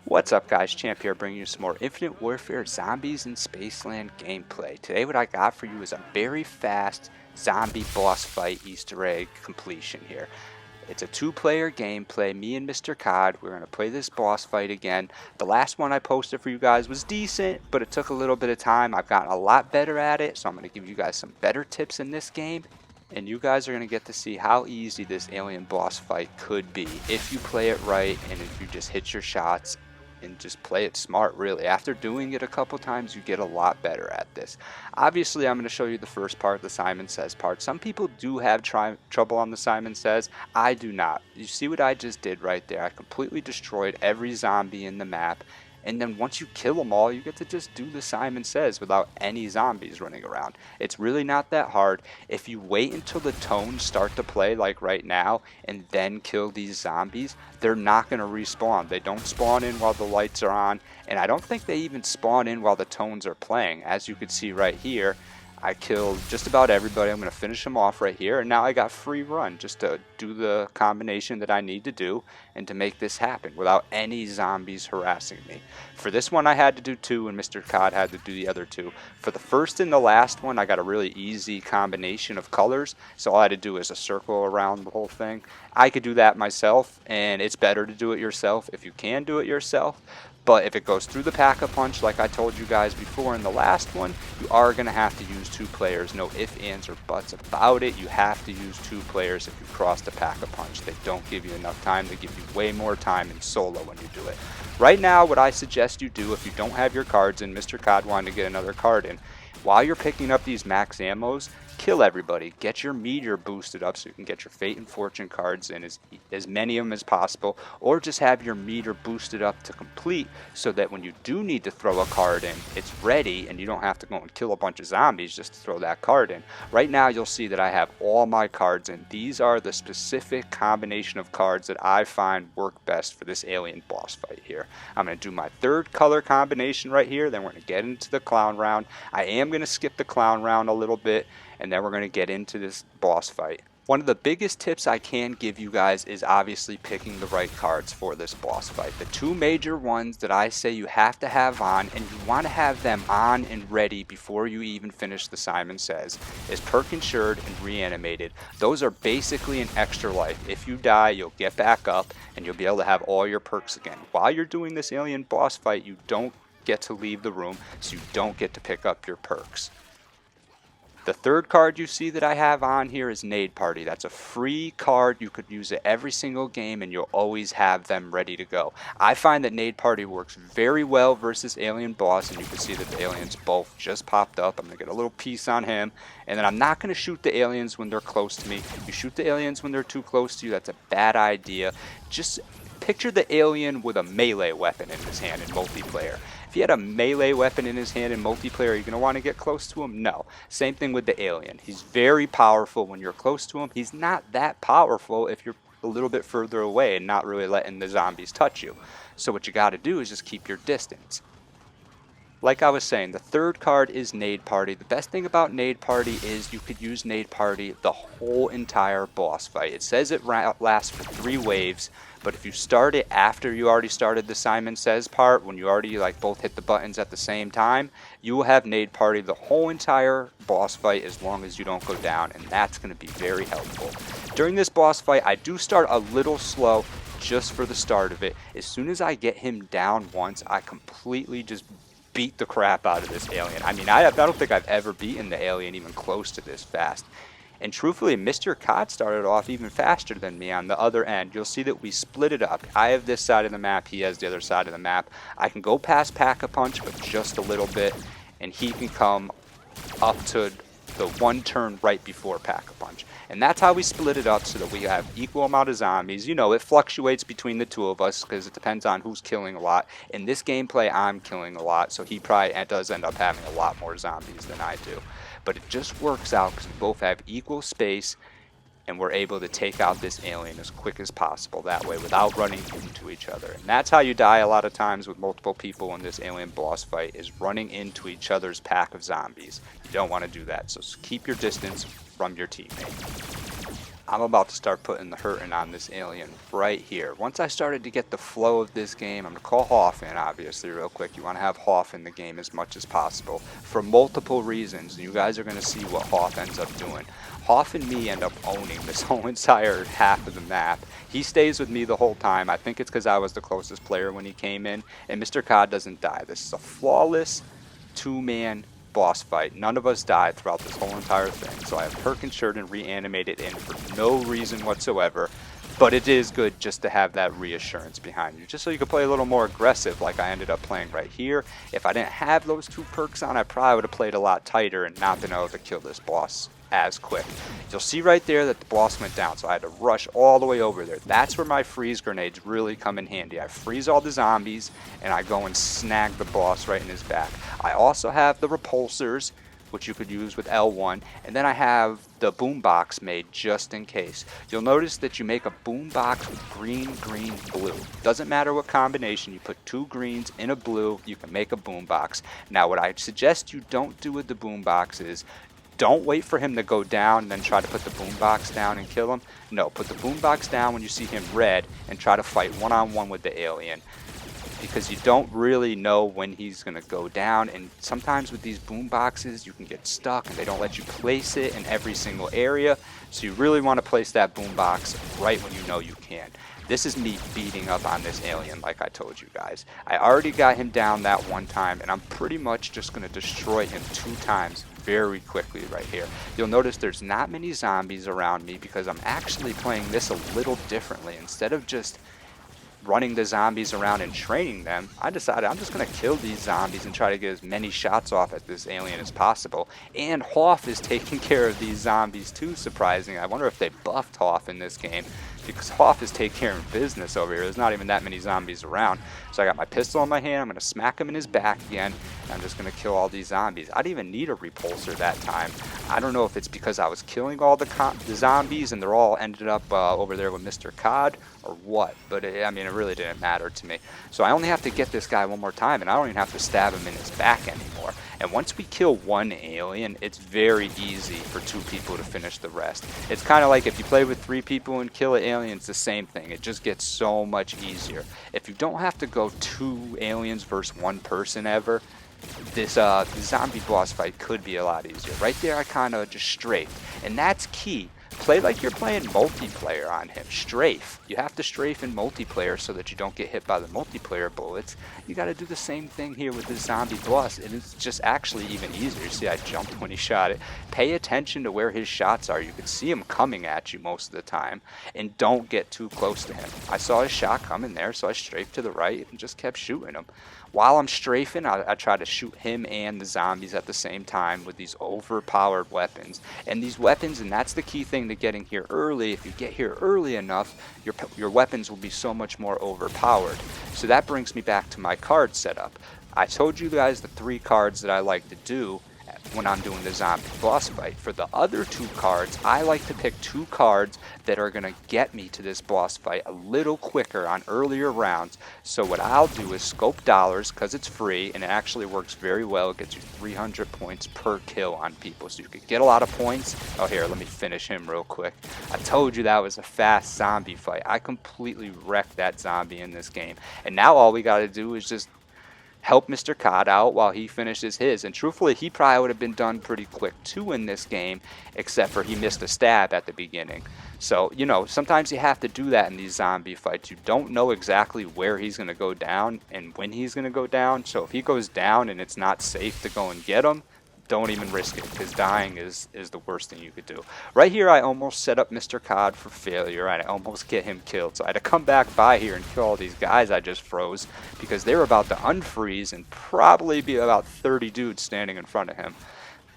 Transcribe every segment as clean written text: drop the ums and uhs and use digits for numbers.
What's up guys, Champ here bringing you some more Infinite Warfare Zombies in Spaceland gameplay. Today what I got for you is a very fast zombie boss fight Easter egg completion here. It's a two-player gameplay, me and Mr. Cod. We're going to play this boss fight again. The last one I posted for you guys was decent, but it took a little bit of time. I've gotten a lot better at it, so I'm going to give you guys some better tips in this game. And you guys are going to get to see how easy this alien boss fight could be if you play it right and if you just hit your shots and just play it smart. Really, after doing it a couple times, you get a lot better at this. Obviously, I'm going to show you the first part, the Simon Says part. Some people do have trouble on the Simon Says. I do not. You see what I just did right there? I completely destroyed every zombie in the map. And then once you kill them all, you get to just do the Simon Says without any zombies running around. It's really not that hard. If you wait until the tones start to play, like right now, and then kill these zombies, they're not going to respawn. They don't spawn in while the lights are on, and I don't think they even spawn in while the tones are playing. As you can see right here, I killed just about everybody. I'm going to finish them off right here, and now I got free run just to do the combination that I need to do and to make this happen without any zombies harassing me. For this one I had to do two, and Mr. Cod had to do the other two. For the first and the last one I got a really easy combination of colors, so all I had to do is a circle around the whole thing. I could do that myself, and it's better to do it yourself if you can do it yourself. But if it goes through the pack-a-punch, like I told you guys before in the last one, you are going to have to use two players. No ifs, ands, or buts about it. You have to use two players if you cross the pack-a-punch. They don't give you enough time. They give you way more time in solo when you do it. Right now, what I suggest you do, if you don't have your cards in, Mr. Cod wanted to get another card in, while you're picking up these max ammos, kill everybody. Get your meter boosted up so you can get your Fate and Fortune cards in, as many of them as possible, or just have your meter boosted up to complete so that when you do need to throw a card in, it's ready and you don't have to go and kill a bunch of zombies just to throw that card in. Right now you'll see that I have all my cards in. These are the specific combination of cards that I find work best for this alien boss fight here. I'm going to do my third color combination right here, then we're going to get into the clown round. I am going to skip the clown round a little bit, and then we're going to get into this boss fight. One of the biggest tips I can give you guys is obviously picking the right cards for this boss fight. The two major ones that I say you have to have on, and you want to have them on and ready before you even finish the Simon Says, is Perk Insured and Reanimated. Those are basically an extra life. If you die, you'll get back up and you'll be able to have all your perks again. While you're doing this alien boss fight, you don't get to leave the room, so you don't get to pick up your perks. The third card you see that I have on here is Nade Party. That's a free card. You could use it every single game and you'll always have them ready to go. I find that Nade Party works very well versus Alien Boss, and you can see that the aliens both just popped up. I'm going to get a little piece on him, and then I'm not going to shoot the aliens when they're close to me. You shoot the aliens when they're too close to you, that's a bad idea. Just picture the alien with a melee weapon in his hand in multiplayer. If he had a melee weapon in his hand in multiplayer, are you going to want to get close to him? No. Same thing with the alien. He's very powerful when you're close to him. He's not that powerful if you're a little bit further away and not really letting the zombies touch you. So what you got to do is just keep your distance. Like I was saying, the third card is Nade Party. The best thing about Nade Party is you could use Nade Party the whole entire boss fight. It says it lasts for 3 waves, but if you start it after you already started the Simon Says part, when you already both hit the buttons at the same time, you will have Nade Party the whole entire boss fight as long as you don't go down, and that's going to be very helpful. During this boss fight, I do start a little slow just for the start of it. As soon as I get him down once, I completely just beat the crap out of this alien. I mean, I don't think I've ever beaten the alien even close to this fast. And truthfully, Mr. Cod started off even faster than me on the other end. You'll see that we split it up. I have this side of the map, he has the other side of the map. I can go past Pack-a-Punch, but just a little bit, and he can come up to the one turn right before Pack-a-Punch. And that's how we split it up, so that we have equal amount of zombies. You know, it fluctuates between the two of us because it depends on who's killing a lot. In this gameplay, I'm killing a lot, so he probably does end up having a lot more zombies than I do. But it just works out because we both have equal space, and we're able to take out this alien as quick as possible that way without running into each other. And that's how you die a lot of times with multiple people in this alien boss fight, is running into each other's pack of zombies. You don't want to do that, so keep your distance from your teammate. I'm about to start putting the hurting on this alien right here. Once I started to get the flow of this game, I'm going to call Hoff in, obviously, real quick. You want to have Hoff in the game as much as possible for multiple reasons. You guys are going to see what Hoff ends up doing. Hoff and me end up owning this whole entire half of the map. He stays with me the whole time. I think it's because I was the closest player when he came in, and Mr. Cod doesn't die. This is a flawless two-man boss fight. None of us died throughout this whole entire thing, so I have Perkins Sheridan reanimated in for no reason whatsoever, but it is good just to have that reassurance behind you, just so you can play a little more aggressive like I ended up playing right here. If I didn't have those two perks on, I probably would have played a lot tighter and not been able to kill this boss as quick. You'll see right there that the boss went down, so I had to rush all the way over there. That's where my freeze grenades really come in handy. I freeze all the zombies and I go and snag the boss right in his back. I also have the repulsors, which you could use with L1, and then I have the boombox made just in case. You'll notice that you make a boombox with green, green, blue. Doesn't matter what combination, you put two greens in a blue, you can make a boombox. Now what I suggest you don't do with the boombox is don't wait for him to go down and then try to put the boombox down and kill him. No, put the boombox down when you see him red and try to fight one-on-one with the alien, because you don't really know when he's going to go down, and sometimes with these boom boxes you can get stuck and they don't let you place it in every single area, so you really want to place that boom box right when you know you can. This is me beating up on this alien like I told you guys. I already got him down that one time, and I'm pretty much just going to destroy him 2 times very quickly right here. You'll notice there's not many zombies around me because I'm actually playing this a little differently. Instead of just running the zombies around and training them, I decided I'm just going to kill these zombies and try to get as many shots off at this alien as possible. And Hoff is taking care of these zombies too, surprising. I wonder if they buffed Hoff in this game, because Hoff is taking care of business over here. There's not even that many zombies around. So I got my pistol in my hand, I'm going to smack him in his back again, and I'm just going to kill all these zombies. I didn't even need a repulsor that time. I don't know if it's because I was killing all the zombies and they're all ended up over there with Mr. Cod or what, but I mean, it really didn't matter to me. So I only have to get this guy one more time, and I don't even have to stab him in his back anymore. And once we kill one alien, it's very easy for 2 people to finish the rest. It's kind of like if you play with 3 people and kill an alien, it's the same thing. It just gets so much easier. If you don't have to go 2 aliens versus 1 person ever, this zombie boss fight could be a lot easier. Right there, I kind of just strafed, and that's key. Play like you're playing multiplayer on him. Strafe. You have to strafe in multiplayer so that you don't get hit by the multiplayer bullets. You got to do the same thing here with this zombie boss, and it's just actually even easier. See, I jumped when he shot it. Pay attention to where his shots are. You can see him coming at you most of the time, and don't get too close to him. I saw his shot coming there, so I strafed to the right and just kept shooting him. While I'm strafing, I try to shoot him and the zombies at the same time with these overpowered weapons. And these weapons, and that's the key thing to getting here early, if you get here early enough, your weapons will be so much more overpowered. So that brings me back to my card setup. I told you guys the 3 cards that I like to do when I'm doing the zombie boss fight. For the other 2 cards, I like to pick 2 cards that are going to get me to this boss fight a little quicker on earlier rounds. So what I'll do is scope dollars, because it's free and it actually works very well. It gets you 300 points per kill on people, so you could get a lot of points. Oh, here, let me finish him real quick. I told you that was a fast zombie fight. I completely wrecked that zombie in this game, and now all we got to do is just help Mr. Cod out while he finishes his. And truthfully, he probably would have been done pretty quick too in this game, except for he missed a stab at the beginning. So, you know, sometimes you have to do that in these zombie fights. You don't know exactly where he's going to go down and when he's going to go down. So if he goes down and it's not safe to go and get him, don't even risk it, because dying is the worst thing you could do. Right here, I almost set up Mr. Cod for failure, and I almost get him killed. So I had to come back by here and kill all these guys I just froze, because they were about to unfreeze and probably be about 30 dudes standing in front of him.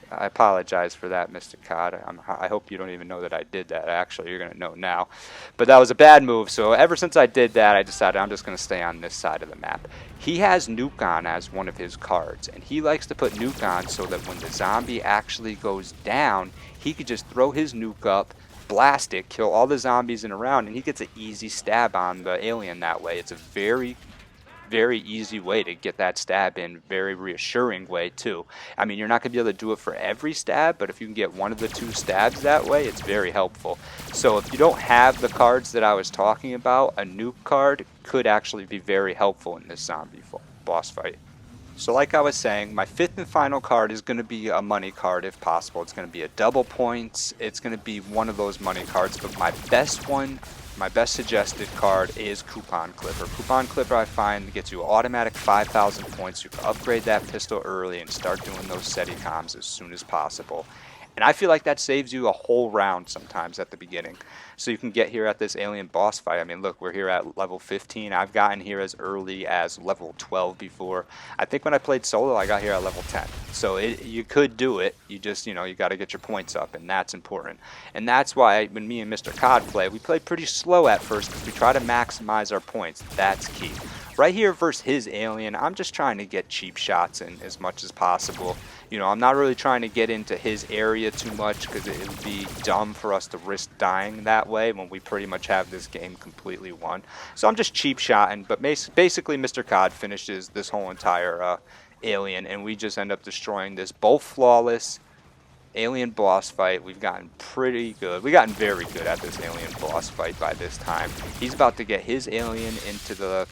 I apologize for that, Mr. Cod. I hope you don't even know that I did that. Actually, you're going to know now. But that was a bad move, so ever since I did that, I decided I'm just going to stay on this side of the map. He has Nuke on as one of his cards, and he likes to put Nuke on so that when the zombie actually goes down, he could just throw his Nuke up, blast it, kill all the zombies in a round, and he gets an easy stab on the alien that way. It's a very very easy way to get that stab in, very reassuring way too. I mean, you're not going to be able to do it for every stab, but if you can get one of the 2 stabs that way, it's very helpful. So if you don't have the cards that I was talking about, a nuke card could actually be very helpful in this zombie boss fight. So like I was saying, my 5th and final card is going to be a money card if possible. It's going to be a double points. It's going to be one of those money cards, but my best one, my best suggested card is Coupon Clipper. Coupon Clipper, I find, gets you automatic 5,000 points. You can upgrade that pistol early and start doing those SETI comms as soon as possible. And I feel like that saves you a whole round sometimes at the beginning. So you can get here at this alien boss fight. I mean, look, we're here at level 15. I've gotten here as early as level 12 before. I think when I played solo, I got here at level 10. So you could do it. You just, you got to get your points up, and that's important. And that's why when me and Mr. Cod play, we play pretty slow at first because we try to maximize our points. That's key. Right here versus his alien, I'm just trying to get cheap shots in as much as possible. I'm not really trying to get into his area too much because it would be dumb for us to risk dying that way when we pretty much have this game completely won. So I'm just cheap shotting, but basically Mr. Cod finishes this whole entire alien, and we just end up destroying this both flawless alien boss fight. We've gotten pretty good. We've gotten very good at this alien boss fight by this time. He's about to get his alien into the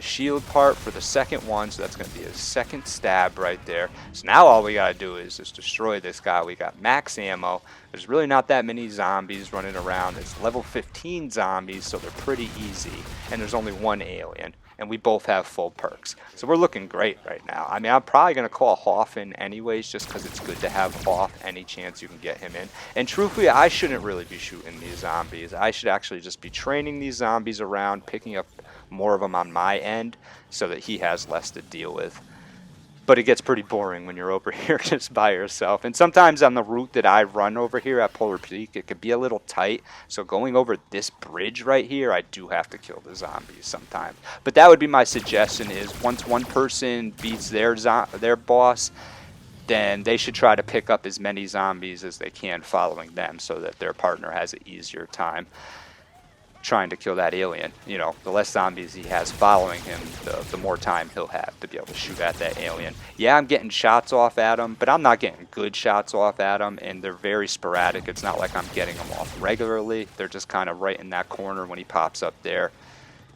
shield part for the second one, so that's going to be his second stab right there. So now all we got to do is just destroy this guy. We got max ammo. There's really not that many zombies running around. It's level 15 zombies, so they're pretty easy, and there's only one alien, and we both have full perks. So we're looking great right now. I mean, I'm probably going to call Hoff in anyways, just because it's good to have Hoff any chance you can get him in. And truthfully, I shouldn't really be shooting these zombies. I should actually just be training these zombies around, picking up more of them on my end so that he has less to deal with. But it gets pretty boring when you're over here just by yourself. And sometimes on the route that I run over here at Polar Peak, it could be a little tight. So going over this bridge right here, I do have to kill the zombies sometimes. But that would be my suggestion, is once one person beats their boss, then they should try to pick up as many zombies as they can following them so that their partner has an easier time trying to kill that alien. The less zombies he has following him, the more time he'll have to be able to shoot at that alien. Yeah, I'm getting shots off at him, but I'm not getting good shots off at him, and they're very sporadic. It's not like I'm getting them off regularly. They're just kind of right in that corner when he pops up there,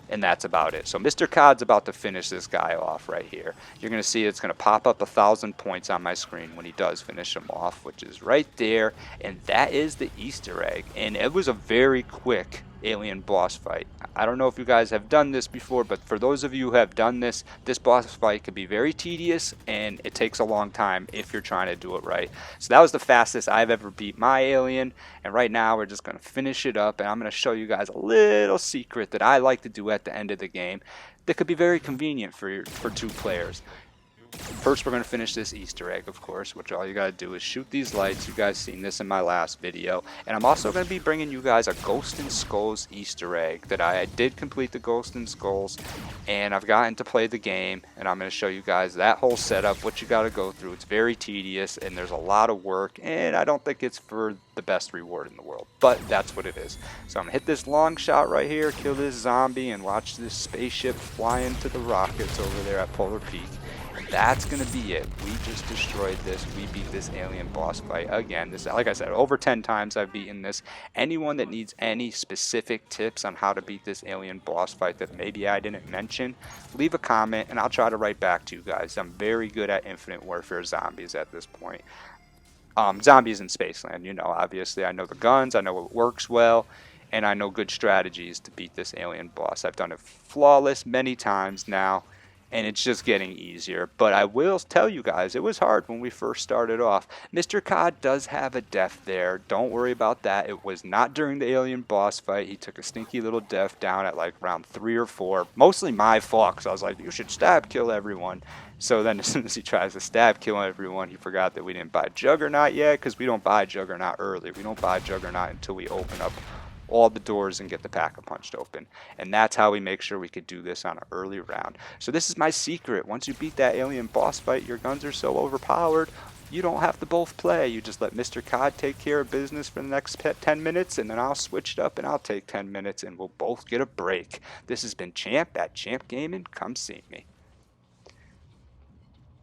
and that's about it. So Mr. Cod's about to finish this guy off right here. You're going to see it's going to pop up 1,000 points on my screen when he does finish him off, which is right there, and that is the Easter egg. And it was a very quick alien boss fight. I don't know if you guys have done this before, but for those of you who have done this boss fight could be very tedious, and it takes a long time if you're trying to do it right. So that was the fastest I've ever beat my alien, and right now we're just going to finish it up, and I'm going to show you guys a little secret that I like to do at the end of the game that could be very convenient for 2 players. First, we're going to finish this Easter egg, of course, which all you got to do is shoot these lights. You guys seen this in my last video. And I'm also going to be bringing you guys a Ghost and Skulls Easter egg that I did complete the Ghost and Skulls, and I've gotten to play the game, and I'm going to show you guys that whole setup, what you got to go through. It's very tedious, and there's a lot of work, and I don't think it's for the best reward in the world, but that's what it is. So I'm going to hit this long shot right here, kill this zombie, and watch this spaceship fly into the rockets over there at Polar Peak. That's going to be it. We just destroyed this. We beat this alien boss fight again. This, like I said, over 10 times I've beaten this. Anyone that needs any specific tips on how to beat this alien boss fight that maybe I didn't mention, leave a comment and I'll try to write back to you guys. I'm very good at Infinite Warfare zombies at this point. Zombies in Spaceland, obviously I know the guns, I know what works well, and I know good strategies to beat this alien boss. I've done it flawless many times now, and it's just getting easier. But I will tell you guys, it was hard when we first started off. Mr. Cod does have a death there. Don't worry about that. It was not during the alien boss fight. He took a stinky little death down at like round 3 or 4. Mostly my fault, because I was like, you should stab kill everyone. So then as soon as he tries to stab kill everyone, he forgot that we didn't buy Juggernaut yet, because we don't buy Juggernaut early. We don't buy Juggernaut until we open up all the doors and get the Pack-a-Punched open. And that's how we make sure we could do this on an early round. So this is my secret. Once you beat that alien boss fight, your guns are so overpowered. you don't have to both play. You just let Mr. Cod take care of business for the next 10 minutes, and then I'll switch it up and I'll take 10 minutes, and we'll both get a break. This has been Champ at Champ Gaming. Come see me.